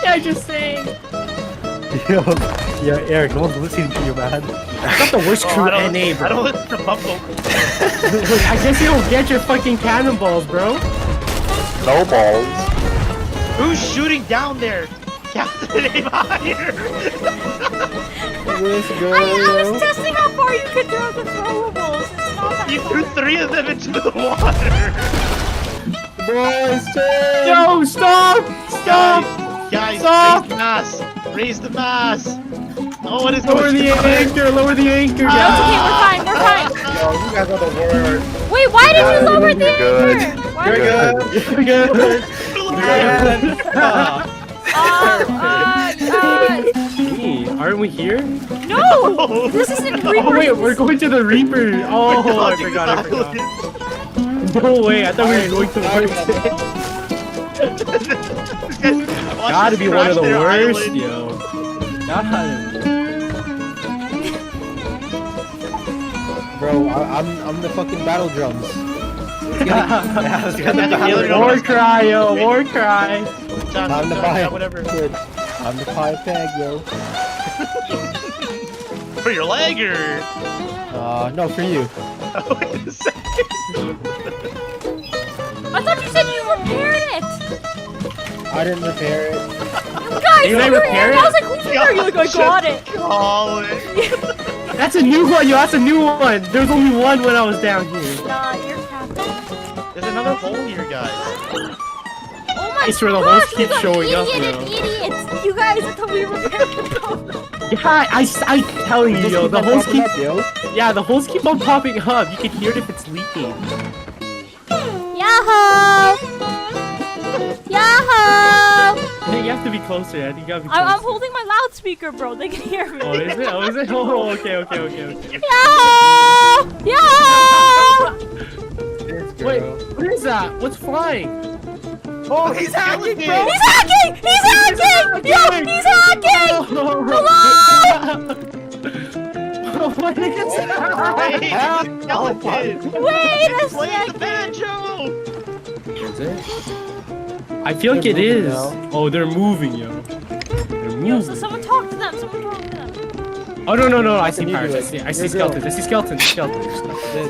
Yeah, just saying. Yo, Eric, no one's listening to you, man. I got the worst crew NA, I bro. don't listen to pump vocals. I guess you don't get your fucking cannonballs, bro. No balls. Who's shooting down there? Captain, aim higher. Let's go. I was testing how far you could throw the throwables. It's not that You far. threw 3 of them into the water. Boys, yo, stop! Stop! Guys, Stop! raise the mass. Raise the mass. Oh, what is Lower going the on? anchor, lower the anchor, No, it's guys. okay, we're fine, we're fine. Yo, you guys are the worst. Wait, why did you lower the You're good. anchor? Why You're did good. Good. Hey, aren't we here? No! This isn't Reaper. Oh wait, we're going to the Reaper. Oh, I forgot. No way, I thought we were going to Vortex. Gotta be one of the worst, yo. Gotta be. Bro, I'm the fucking battle drums. War cry, yo, war cry. I'm the pie. Whatever. I'm the pie peg, yo. For your leg or? No, for you. Wait a second. I thought you said you repaired it. I didn't repair it. Guys, Did I you were repair in. it? I was like, who's there? You're like, I got it. Colin. That's a new one, yo, that's a new one. There was only one when I was down here. Nah, you're captain. There's another hole here, guys. Oh my I swear the gosh, host we keeps got showing up, idiot yo. and idiots. You guys, I thought we repaired the problem. Yeah, I'm telling you, Just yo, keep the on holes popping keep, up, yo. yeah, the holes keep on popping up. You can hear it if it's leaking. Yahoo! Yahoo! Hey, you have to be closer, Ed. You gotta be closer. I'm holding my loudspeaker, bro. They can hear me. Oh, is it? Oh, is it? Oh, okay. Yahoo! Yahoo! Wait, what is that? What's flying? Oh, he's hacking, bro. He's hacking! He's hacking! Yo, he's hacking! Hello! What is that? Hey, skeleton. Wait a Play the second! banjo. Is it? I feel like it They're moving is. now. Oh, they're moving, yo. They're Yo, moving. someone talk to them. Someone talk to them. Oh, no. I see Can you do pirates. it? I see You're skeletons. I see skeletons. I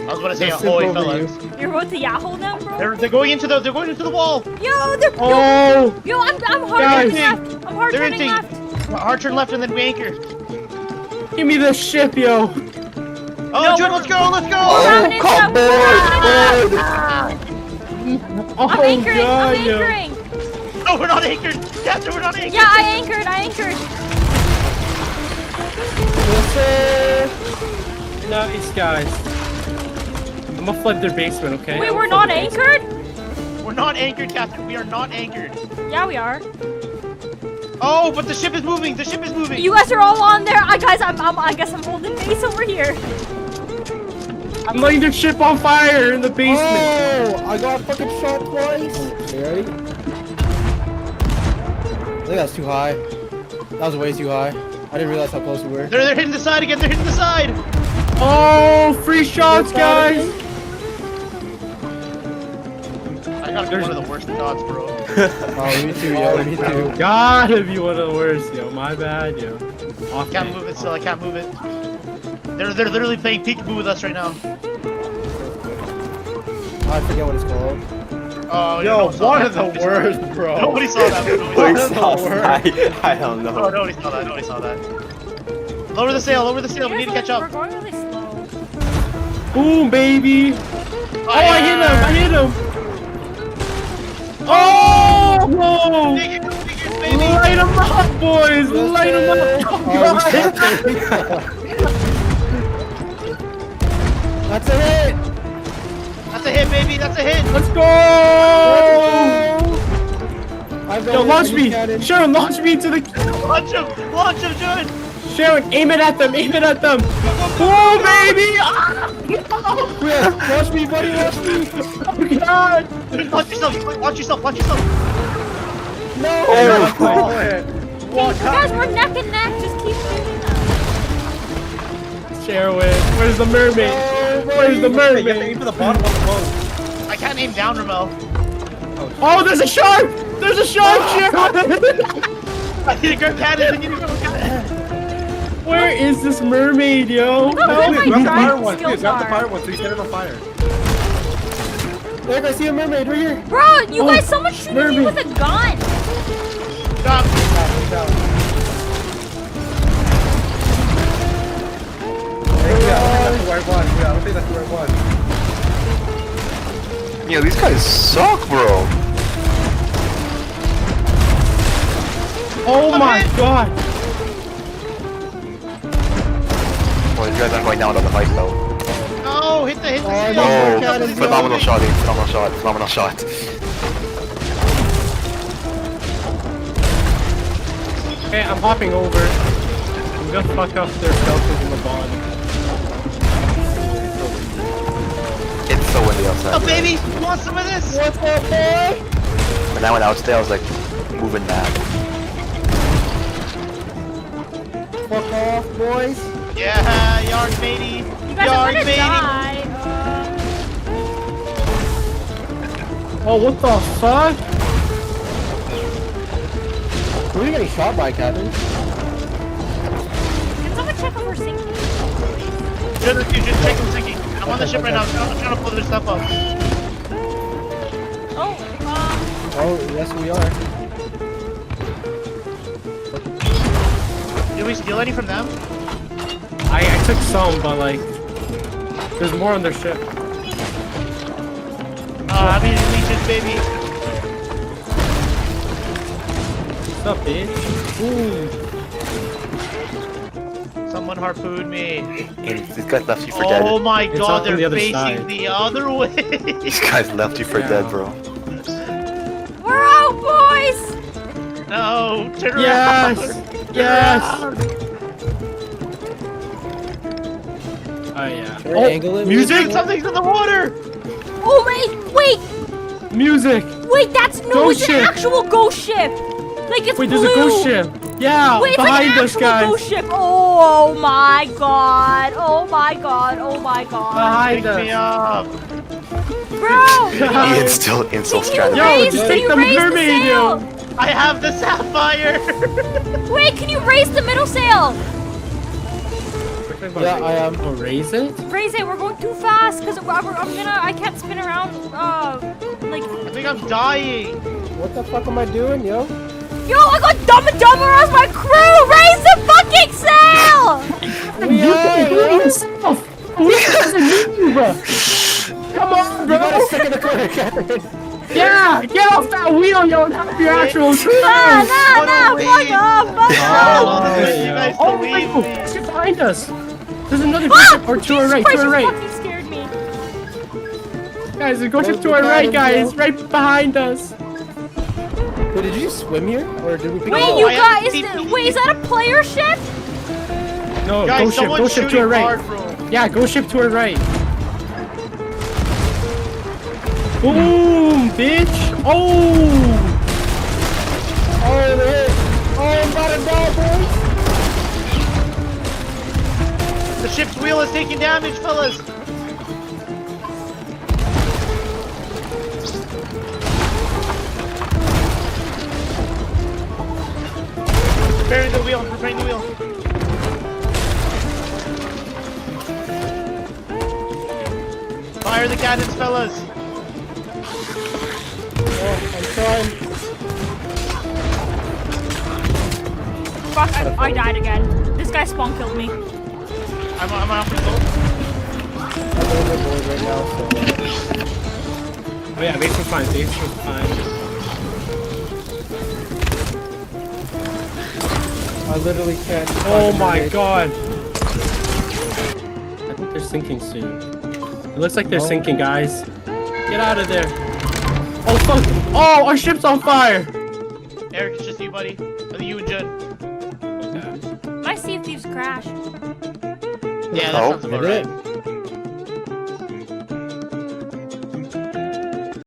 was gonna say, ahoy, fellas. You're about to Yahoo them, bro? They're going into the wall. Yo, they're Oh! yo, I'm hard Guys. turning left. I'm hard They're turning into left. hard turn left and then we anchor. Give me the ship, yo. Oh, No, Jude, we're- let's go, let's go. Round into them. Oh, I'm anchoring. I'm God, yo. anchoring. No, we're not anchored. Captain, we're not anchored. Yeah, I anchored. I anchored. Nice, guys. I'm gonna flood their basement, okay? Wait, I'm we're gonna not flood their anchored? We're not anchored, Captain. We are not anchored. Yeah, we are. Oh, but the ship is moving. The ship is moving. You guys are all on there. I guess I'm holding base over here. basement. I'm lighting their ship on fire in the basement. Oh, I got fucking shot twice. You ready? I think that's too high. That was way too high. I didn't realize how close we were. They're hitting the side again. They're hitting the side. Oh, free shots, guys. I got one of the worst shots, bro. Oh, me too, yo, me too. Gotta be one of the worst, yo. My bad, yo. Off Can't me. move it still. I can't move it. They're literally playing peekaboo with us right now. I forget what it's called. Oh, Yo, no one saw one that. of the worst, bro. Nobody saw that. Nobody One saw of the worst. I don't that. know. Oh, nobody saw that. Nobody saw that. Lower the sail. Lower the sail. We need to catch We're up. going really slow. Boom, baby. Oh, I hit him. Oh, whoa. Figures, baby. Light them up, boys. Light them up. Oh, God. That's a hit! That's a hit, baby. That's a hit. Let's go. I've got Yo, it. launch I me. need cannon. Sharon, launch me into the... Launch him. Launch him, Jude. Sharon, aim it at them. Aim it at them. Oh, baby. Ah, no. Yeah, launch me, buddy, launch me! Oh, God. Launch yourself. Launch yourself. Launch yourself. No! Oh, Colin. Hey, you guys, we're neck and neck. Just keep doing that. Sharon, where's the mermaid? Where's the You have to aim mermaid? for the bottom of the boat. I can't aim down, Ramel. Oh, there's a shark. There's a shark ship! I need to grab cannons. I need to grab cannons. Where is this mermaid, yo? Look at Help my me! Grab the fire driving one. skills Grab the are. fire one so you set it on fire. Look, I see a mermaid right here. Bro, you Oh, guys, someone's shooting me mermaid. with a gun. Stop. Hey, yeah, I don't think that's the right one. Yeah, I don't think that's the right one. Yo, these guys suck, bro. Oh my god! Well, you guys aren't going down on the fight though. No, hit the Oh, seal. no. Oh, cannons, phenomenal yo. shot, dude. Phenomenal shot. Phenomenal shot. Okay, I'm hopping over. I'm gonna fuck up their shelters in the bottom. It's so windy outside. Oh, baby, you want some of this? What's up, boy? When I went out there, I was like moving mad. Fuck off, boys. Yeah, yard matey. You guys are Yard gonna matey. die. Oh, what the fuck? Who are you getting shot by, Captain? Can someone check if we're sinking? Just check them sinking. I'm on the ship right now. I'm trying to pull their stuff up. Oh, Oh, yes, we are. Did we steal any from them? I took some, but like, there's more on their ship. I mean, leeches, baby. What's up, bitch? Ooh. Someone harpooned me. And these guys left you for Oh dead. my It's god, on the they're other facing side. the other way. These guys left you for Yeah. dead, bro. we're out, boys. No, turn Yes! around. Yes! Oh yeah. Should I Oh, angle it? music! Dude, something's in the water. Oh wait, Music! that's no, Ghost it's an ship. actual ghost ship. Like it's Wait, blue. there's a ghost ship! Yeah! Wait, it's like behind an us, actual guys! ghost ship. Oh my god. Oh my god. Oh my god. Behind Pick me us! up. Bro, Ian's still stranded. Yo, raise, just can take you the raise mermaid, the yo. sail? I have the sapphire. Wait, can you raise the middle sail? Yeah, I am. Oh, raise it? Raise it. We're going too fast because I can't spin around. Like, I think I'm dying. What the fuck am I doing, yo? yo, I got Dumb and Dumber as my crew. Raise the fucking sail. Come on, You bro! got a second to corner, Captain. Yeah! Get off that wheel, yo, and have your actual crew! Nah, What a fuck waste. off, fuck Oh, off. this is you guys Oh, to wait, leave me. ship behind us! There's another Ah! ship, or to our Jesus right, Christ, to our you right! fucking scared me. Guys, there's a ghost ship to Don't our be right, bad, guys! yo. Right behind us! Wait, did you just swim here? Or did we pick Wait, No, you I have guys, TP. wait, is that a player ship? No, Guys, ghost ship someone's to shooting our right! hard, bro. Yeah, ghost ship to our right! Boom, bitch! Oh! Oh, they hit. Oh, I'm about to die, boys. The ship's wheel is taking damage, fellas. Repairing the wheel, repairing the wheel. Fire the cannons, fellas. Oh, I'm trying. Fuck, I died again. This guy spawn killed me. I'm off the boat. I'm overboard right now, so. Oh yeah, base was fine, base was fine. I literally can't. Oh my god! I think they're sinking soon. It looks like they're sinking, guys. Get out of there! Oh fuck! Oh, our ship's on fire! Eric, it's just you, buddy. I think you and Judd. Okay. My Sea of Thieves crashed. Yeah, that Oh. sounds about Did it? right.